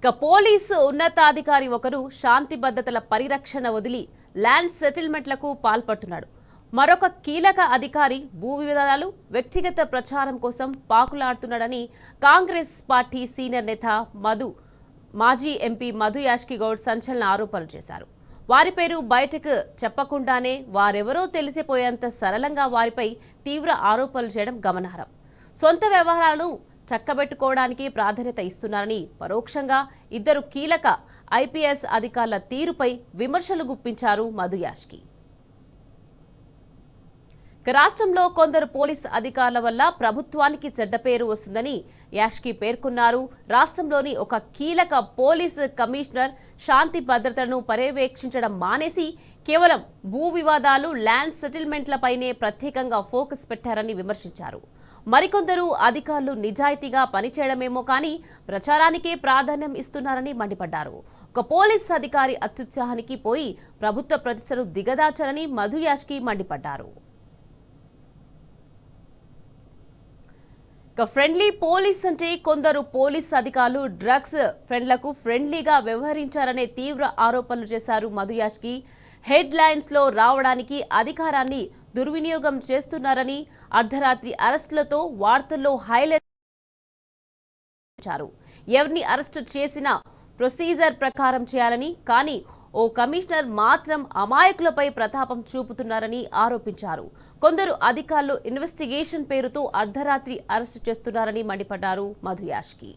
Police ఉన్నతాధికారి ఒకరు శాంతి భద్రతల పరిరక్షణ వదిలి ల్యాండ్ సెటిల్మెంట్లకు పాల్పడుతున్నాడు. మరొక కీలక అధికారి భూ వివాదాలు, వ్యక్తిగత ప్రచారం కోసం పాకులాడుతున్నాడని కాంగ్రెస్ పార్టీ సీనియర్ నేత మాజీ ఎంపీ మధు యాష్కి గౌడ్ సంచలన ఆరోపణలు చేశారు. వారి పేరు బయటకు చెప్పకుండానే వారెవరో తెలిసిపోయేంత సరళంగా వారిపై తీవ్ర ఆరోపణలు చేయడం గమనార్హం. సొంత వ్యవహారాలు చక్కబెట్టుకోవడానికి ప్రాధాన్యత ఇస్తున్నారని పరోక్షంగా ఇద్దరు కీలక ఐపీఎస్ అధికారుల తీరుపై విమర్శలు గుప్పించారు మధు యాష్కి. రాష్ట్రంలో కొందరు పోలీస్ అధికారుల వల్ల ప్రభుత్వానికి చెడ్డ పేరు వస్తుందని యాష్కి పేర్కొన్నారు. రాష్ట్రంలోని ఒక కీలక పోలీస్ కమిషనర్ శాంతి భద్రతను పర్యవేక్షించడం మానేసి కేవలం భూ వివాదాలు, ల్యాండ్ సెటిల్మెంట్లపైనే ప్రత్యేకంగా ఫోకస్ పెట్టారని విమర్శించారు. మరికొందరు అధికారులు నిజాయితీగా పనిచేయడమేమో కానీ ప్రచారానికే ప్రాధాన్యం ఇస్తున్నారని మండిపడ్డారు. ఒక పోలీస్ అధికారి అత్యుత్సాహానికి పోయి ప్రభుత్వ ప్రతిష్టను దిగదార్చారని మధు యాష్కి మండిపడ్డారు. ఫ్రెండ్లీ పోలీస్ అంటే కొందరు పోలీస్ అధికారులు డ్రగ్స్ ఫ్రెండ్లకు ఫ్రెండ్లీగా వ్యవహరించారనే తీవ్ర ఆరోపణలు చేశారు మధు యాష్కి. హెడ్ లైన్స్ లో రావడానికి అధికారాన్ని దుర్వినియోగం చేస్తున్నారని, అర్ధరాత్రి అరెస్టులతో వార్తల్లో హైలైట్ చేశారు. ఎవరిని అరెస్టు చేసినా ప్రొసీజర్ ప్రకారం చేయాలని, కానీ ఓ కమిషనర్ మాత్రం అమాయకులపై ప్రతాపం చూపుతున్నారని ఆరోపించారు. కొందరు అధికారులు ఇన్వెస్టిగేషన్ పేరుతో అర్ధరాత్రి అరెస్టు చేస్తున్నారని మండిపడ్డారు మధు యాష్కి.